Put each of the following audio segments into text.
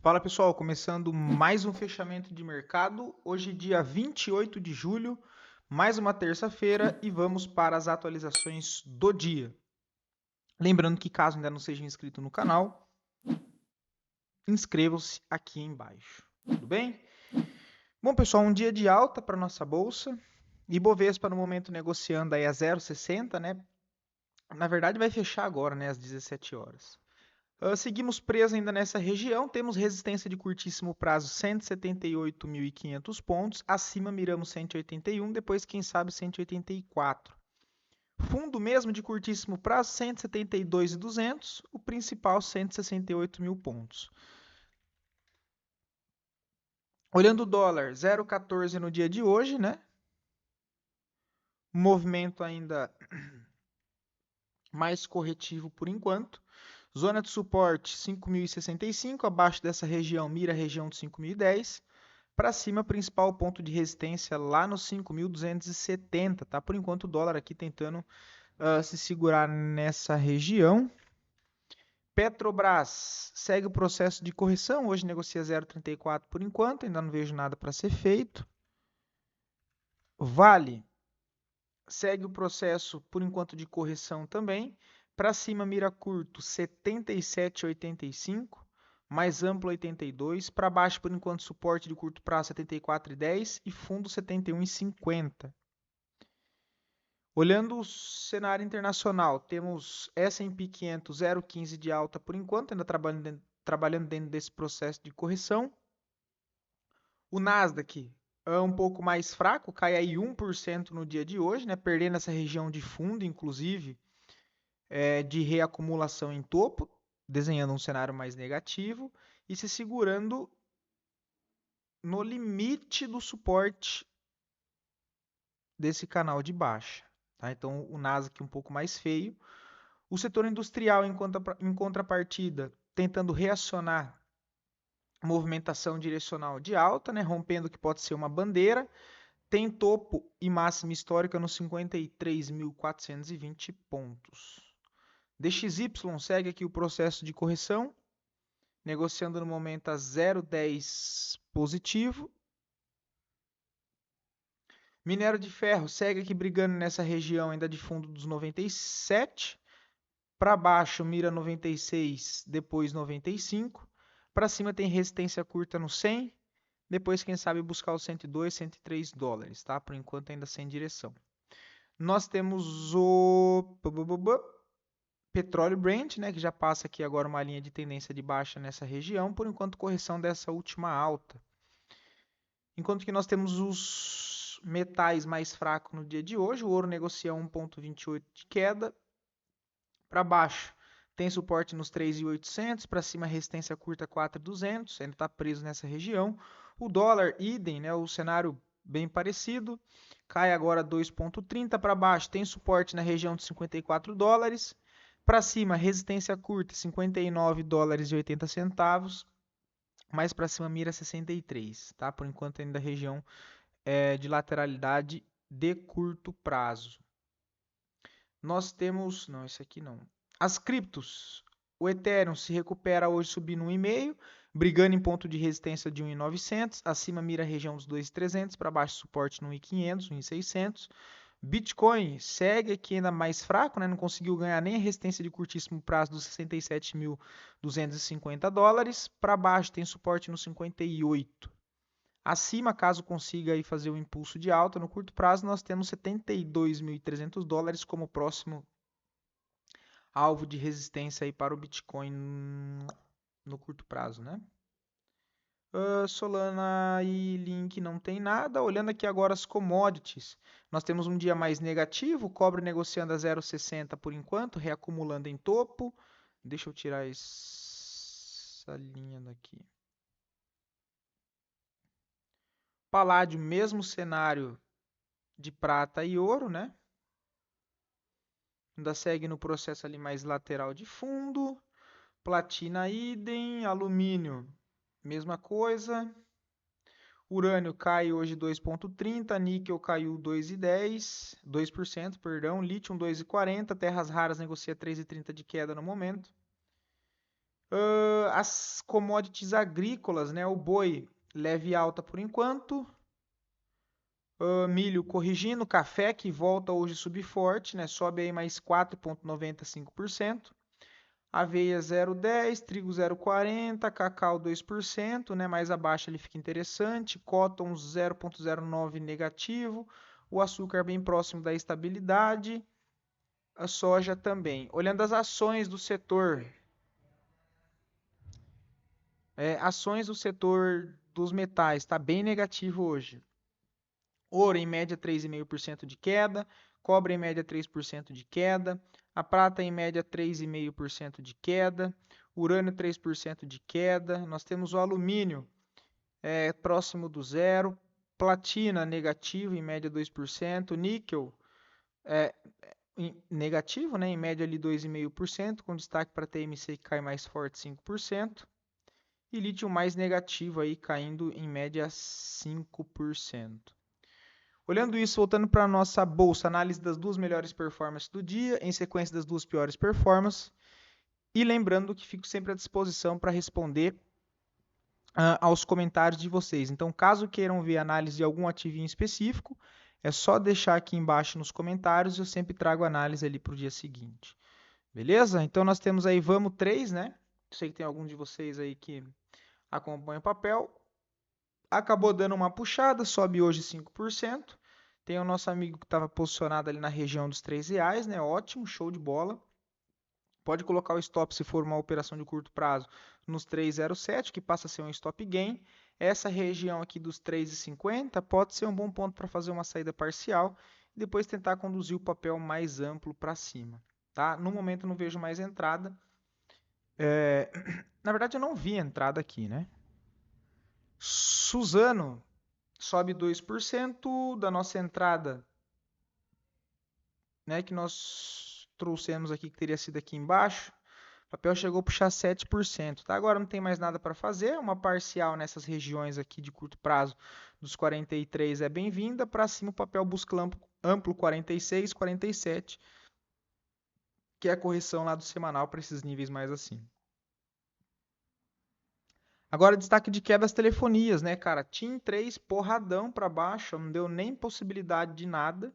Fala pessoal, começando mais um fechamento de mercado. Hoje, dia 28 de julho, mais uma terça-feira e vamos para as atualizações do dia. Lembrando que, caso ainda não seja inscrito no canal, inscrevam-se aqui embaixo. Tudo bem? Bom, pessoal, um dia de alta para nossa bolsa. Ibovespa no momento negociando aí a 0,60, né? Na verdade, vai fechar agora, né, às 17 horas. Seguimos presos ainda nessa região, temos resistência de curtíssimo prazo 178.500 pontos, acima miramos 181, depois quem sabe 184. Fundo mesmo de curtíssimo prazo 172.200, o principal 168 mil pontos. Olhando o dólar, 0,14 no dia de hoje, né? Movimento ainda mais corretivo por enquanto. Zona de suporte 5.065, abaixo dessa região mira a região de 5.010. Para cima, principal ponto de resistência lá nos 5.270, tá? Por enquanto o dólar aqui tentando se segurar nessa região. Petrobras segue o processo de correção, hoje negocia 0,34 por enquanto, ainda não vejo nada para ser feito. Vale segue o processo por enquanto de correção também. Para cima, mira curto 77,85, mais amplo 82. Para baixo, por enquanto, suporte de curto prazo 74,10 e fundo 71,50. Olhando o cenário internacional, temos S&P 500 0,15 de alta por enquanto, ainda trabalhando dentro desse processo de correção. O Nasdaq é um pouco mais fraco, cai aí 1% no dia de hoje, né? Perdendo essa região de fundo, inclusive, de reacumulação em topo, desenhando um cenário mais negativo e se segurando no limite do suporte desse canal de baixa. Tá? Então, o Nasdaq um pouco mais feio. O setor industrial, em contrapartida, tentando reacionar movimentação direcional de alta, né? Rompendo o que pode ser uma bandeira. Tem topo e máxima histórica nos 53.420 pontos. DXY segue aqui o processo de correção, negociando no momento a 0,10 positivo. Minério de ferro segue aqui brigando nessa região ainda de fundo dos 97. Para baixo mira 96, depois 95. Para cima tem resistência curta no 100. Depois, quem sabe, buscar os 102, 103 dólares, tá? Por enquanto ainda sem direção. Nós temos o petróleo Brent, né, que já passa aqui agora uma linha de tendência de baixa nessa região, por enquanto correção dessa última alta. Enquanto que nós temos os metais mais fracos no dia de hoje, o ouro negocia 1,28 de queda. Para baixo tem suporte nos 3.800, para cima resistência curta 4.200, ainda está preso nessa região. O dólar, idem, né, o cenário bem parecido, cai agora 2,30, para baixo tem suporte na região de 54 dólares, para cima resistência curta 59 dólares e 80 centavos, mais para cima mira 63, tá? Por enquanto ainda região de lateralidade de curto prazo. Nós temos, não, esse aqui não. As criptos, o Ethereum se recupera hoje subindo 1,5, brigando em ponto de resistência de 1.900, acima mira a região dos 2.300, para baixo suporte no 1.500, 1.600. Bitcoin segue aqui ainda mais fraco, né? Não conseguiu ganhar nem a resistência de curtíssimo prazo dos 67.250 dólares, para baixo tem suporte no 58. Acima, caso consiga aí fazer o impulso de alta, no curto prazo nós temos 72.300 dólares como próximo alvo de resistência aí para o Bitcoin no curto prazo, né? Solana e Link não tem nada. Olhando aqui agora as commodities, nós temos um dia mais negativo, cobre negociando a 0,60 por enquanto, reacumulando em topo. Deixa eu tirar essa linha daqui. Paládio, mesmo cenário de prata e ouro, né? Ainda segue no processo ali mais lateral de fundo. Platina idem, alumínio, mesma coisa. Urânio cai hoje 2,30, níquel caiu 2,10, 2%, perdão, lítio 2,40, terras raras negocia 3,30 de queda no momento. As commodities agrícolas, né? O boi leve alta por enquanto. Milho corrigindo, café que volta hoje a subir forte, né? Sobe aí mais 4,95%. Aveia 0,10, trigo 0,40, cacau 2%, né? Mais abaixo ele fica interessante. Cotton 0,09 negativo. O açúcar bem próximo da estabilidade. A soja também. Olhando as ações do setor, ações do setor dos metais, está bem negativo hoje. Ouro em média 3,5% de queda, cobre em média 3% de queda, a prata em média 3,5% de queda, urânio 3% de queda, nós temos o alumínio próximo do zero, platina negativo em média 2%, níquel negativo, né, em média ali 2,5%, com destaque para TMC que cai mais forte 5%, e lítio mais negativo aí caindo em média 5%. Olhando isso, voltando para a nossa bolsa, análise das duas melhores performances do dia, em sequência das duas piores performances. E lembrando que fico sempre à disposição para responder aos comentários de vocês. Então, caso queiram ver análise de algum ativo em específico, é só deixar aqui embaixo nos comentários e eu sempre trago análise ali para o dia seguinte. Beleza? Então, nós temos aí Vamos 3, né? Sei que tem alguns de vocês aí que acompanham o papel. Acabou dando uma puxada, sobe hoje 5%. Tem o nosso amigo que estava posicionado ali na região dos R$3, né? Ótimo, show de bola. Pode colocar o stop se for uma operação de curto prazo nos 3,07, que passa a ser um stop gain. Essa região aqui dos 3,50 pode ser um bom ponto para fazer uma saída parcial e depois tentar conduzir o papel mais amplo para cima. Tá? No momento não vejo mais entrada. Na verdade eu não vi entrada aqui, né? Suzano sobe 2% da nossa entrada, né, que nós trouxemos aqui, que teria sido aqui embaixo. O papel chegou a puxar 7%. Tá? Agora não tem mais nada para fazer. Uma parcial nessas regiões aqui de curto prazo dos 43 é bem-vinda. Para cima o papel busca amplo 46, 47, que é a correção lá do semanal para esses níveis mais acima. Agora destaque de queda das telefonias, né, cara? TIM 3 porradão para baixo, não deu nem possibilidade de nada.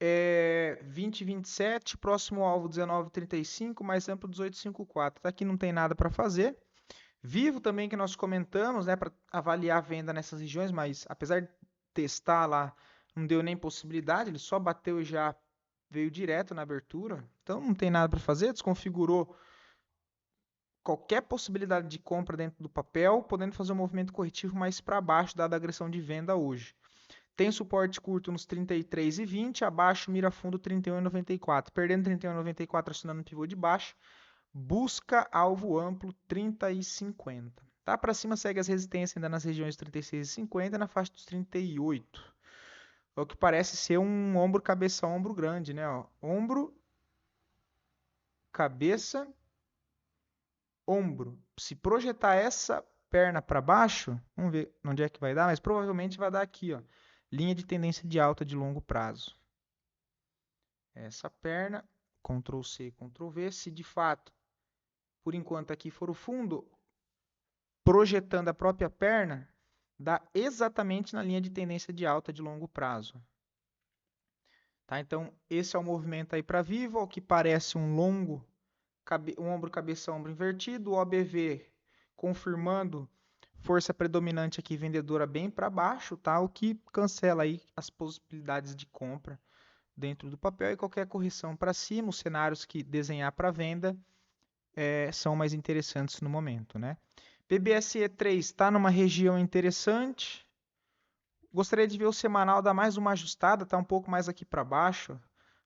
20,27, próximo alvo 19,35, mais amplo 18,54. Aqui não tem nada para fazer. Vivo também que nós comentamos, né, para avaliar a venda nessas regiões, mas apesar de testar lá, não deu nem possibilidade, ele só bateu e já veio direto na abertura. Então não tem nada para fazer, desconfigurou qualquer possibilidade de compra dentro do papel, podendo fazer um movimento corretivo mais para baixo, dada a agressão de venda hoje. Tem suporte curto nos 33,20, abaixo mira fundo 31,94. Perdendo 31,94, acionando o pivô de baixo, busca alvo amplo 30,50. Tá? Para cima segue as resistências ainda nas regiões 36,50 e na faixa dos 38. É o que parece ser um ombro, cabeça, ombro grande, né? Ó, ombro, cabeça, ombro. Se projetar essa perna para baixo, vamos ver onde é que vai dar, mas provavelmente vai dar aqui, ó, linha de tendência de alta de longo prazo. Essa perna, Ctrl C, Ctrl V, se de fato, por enquanto aqui for o fundo, projetando a própria perna, dá exatamente na linha de tendência de alta de longo prazo. Tá? Então, esse é o movimento aí para Vivo, o que parece um longo, um ombro, cabeça, ombro invertido, o OBV confirmando força predominante aqui vendedora bem para baixo, tá? O que cancela aí as possibilidades de compra dentro do papel e qualquer correção para cima, os cenários que desenhar para venda são mais interessantes no momento, né? PBSE3 está numa região interessante. Gostaria de ver o semanal dar mais uma ajustada, está um pouco mais aqui para baixo,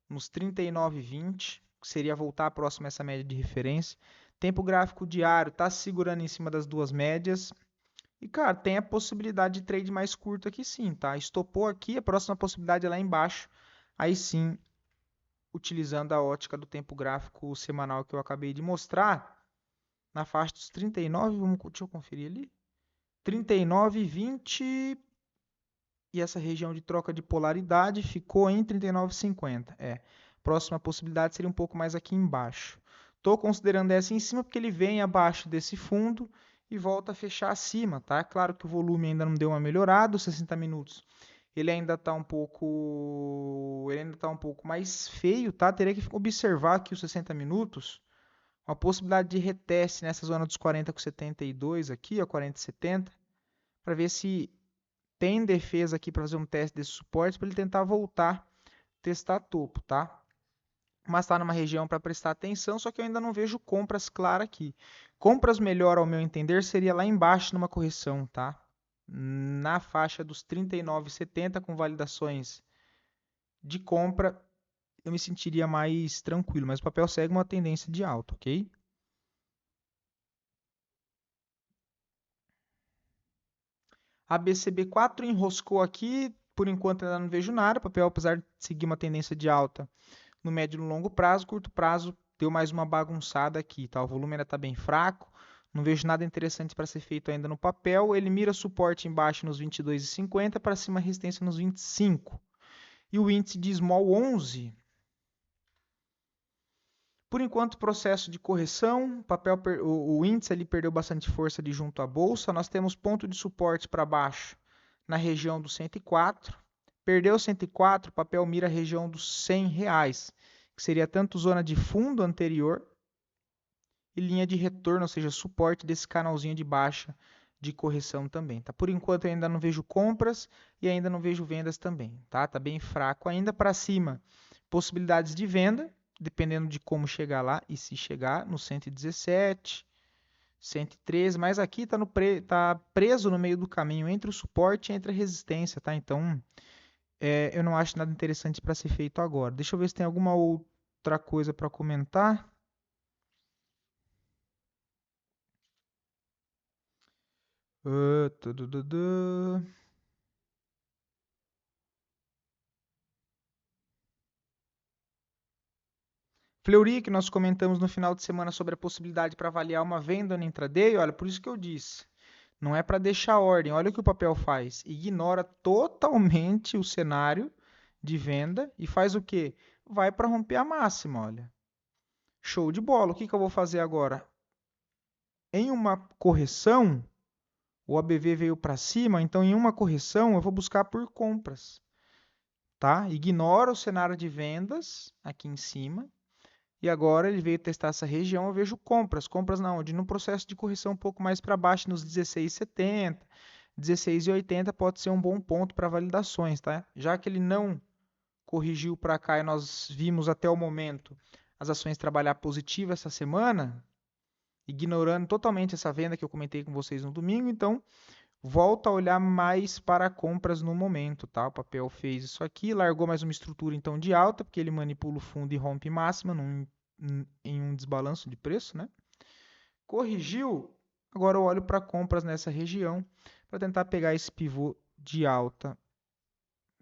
nos 39,20, que seria voltar próximo a essa média de referência. Tempo gráfico diário está se segurando em cima das duas médias. E, cara, tem a possibilidade de trade mais curto aqui sim, tá? Estopou aqui, a próxima possibilidade é lá embaixo. Aí sim, utilizando a ótica do tempo gráfico semanal que eu acabei de mostrar, na faixa dos 39, deixa eu conferir ali. 39,20 e essa região de troca de polaridade ficou em 39,50. Próxima possibilidade seria um pouco mais aqui embaixo. Estou considerando essa em cima porque ele vem abaixo desse fundo e volta a fechar acima, tá? Claro que o volume ainda não deu uma melhorada, os 60 minutos ele ainda está um pouco mais feio, tá? Teria que observar aqui os 60 minutos, uma possibilidade de reteste nessa zona dos 40 com 72 aqui, ó, 40 e 70, para ver se tem defesa aqui para fazer um teste desse suporte para ele tentar voltar, testar topo, tá? Mas está numa região para prestar atenção, só que eu ainda não vejo compras claras aqui. Compras melhor, ao meu entender, seria lá embaixo numa correção, tá? Na faixa dos 39,70 com validações de compra, eu me sentiria mais tranquilo, mas o papel segue uma tendência de alta, ok? A BCB4 enroscou aqui, por enquanto ainda não vejo nada, o papel apesar de seguir uma tendência de alta no médio e no longo prazo, curto prazo deu mais uma bagunçada aqui, tá? O volume ainda está bem fraco, não vejo nada interessante para ser feito ainda no papel. Ele mira suporte embaixo nos 22,50, para cima resistência nos 25. E o índice de Small 11, por enquanto processo de correção, o índice ali perdeu bastante força de junto à bolsa. Nós temos ponto de suporte para baixo na região dos 104. Perdeu 104, o papel mira a região dos R$ 100, que seria tanto zona de fundo anterior e linha de retorno, ou seja, suporte desse canalzinho de baixa de correção também, tá? Por enquanto eu ainda não vejo compras e ainda não vejo vendas também, tá? Tá bem fraco ainda para cima. Possibilidades de venda, dependendo de como chegar lá e se chegar no 117, 113, mas aqui está tá preso no meio do caminho entre o suporte e entre a resistência, tá? Então, eu não acho nada interessante para ser feito agora. Deixa eu ver se tem alguma outra coisa para comentar. Fleury, que nós comentamos no final de semana sobre a possibilidade para avaliar uma venda no intraday, olha, por isso que eu disse, não é para deixar ordem. Olha o que o papel faz, ignora totalmente o cenário de venda e faz o quê? Vai para romper a máxima, olha. Show de bola. O que eu vou fazer agora? Em uma correção, o ABV veio para cima, então em uma correção eu vou buscar por compras, tá? Ignora o cenário de vendas aqui em cima. E agora ele veio testar essa região, eu vejo compras. Compras na onde? No processo de correção um pouco mais para baixo, nos 16,70, 16,80 pode ser um bom ponto para validações, tá? Já que ele não corrigiu para cá e nós vimos até o momento as ações trabalhar positivo essa semana, ignorando totalmente essa venda que eu comentei com vocês no domingo, então volta a olhar mais para compras no momento, tá? O papel fez isso aqui, largou mais uma estrutura então de alta, porque ele manipula o fundo e rompe máxima em um desbalanço de preço, né? Corrigiu, agora eu olho para compras nessa região para tentar pegar esse pivô de alta,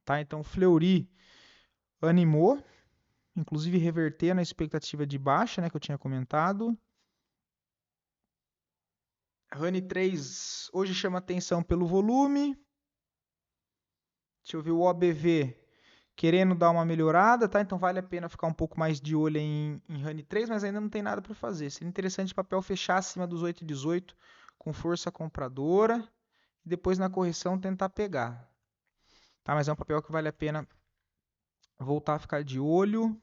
tá? Então Fleury animou, inclusive reverter na expectativa de baixa, né, que eu tinha comentado. Honey 3 hoje chama atenção pelo volume. Deixa eu ver o OBV querendo dar uma melhorada, tá? Então vale a pena ficar um pouco mais de olho em Honey 3, mas ainda não tem nada para fazer. Seria interessante o papel fechar acima dos 8,18 com força compradora e depois na correção tentar pegar. Tá? Mas é um papel que vale a pena voltar a ficar de olho.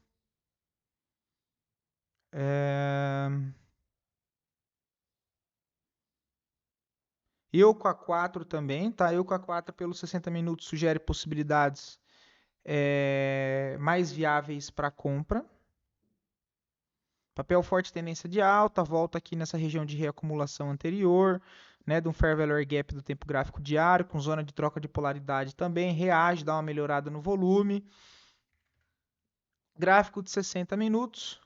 Eu com a 4 também, tá? Eu com a 4 pelos 60 minutos sugere possibilidades mais viáveis para compra. Papel forte, tendência de alta, volta aqui nessa região de reacumulação anterior, né, de um Fair Value Gap do tempo gráfico diário, com zona de troca de polaridade também, reage, dá uma melhorada no volume. Gráfico de 60 minutos,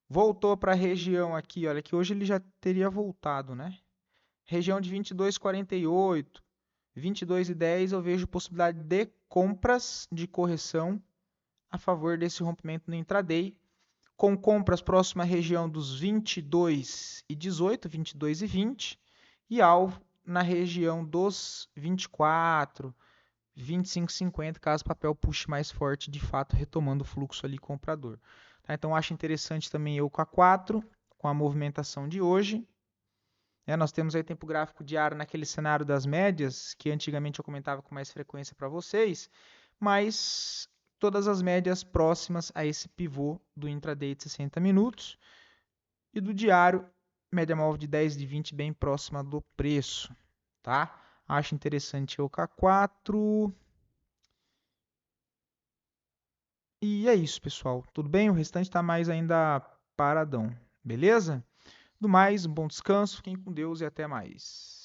voltou para a região aqui, olha, que hoje ele já teria voltado, né? Região de 22,48, 22,10 eu vejo possibilidade de compras de correção a favor desse rompimento no intraday, com compras próxima à região dos 22,18, 22,20 e alvo na região dos 24, 25,50, caso o papel puxe mais forte, de fato retomando o fluxo ali comprador. Tá? Então, acho interessante também eu com a 4, com a movimentação de hoje. Nós temos aí tempo gráfico diário naquele cenário das médias, que antigamente eu comentava com mais frequência para vocês, mas todas as médias próximas a esse pivô do intraday de 60 minutos e do diário, média móvel de 10 de 20 bem próxima do preço, tá? Acho interessante o K4. E é isso, pessoal. Tudo bem? O restante está mais ainda paradão, beleza? Do mais, um bom descanso, fiquem com Deus e até mais.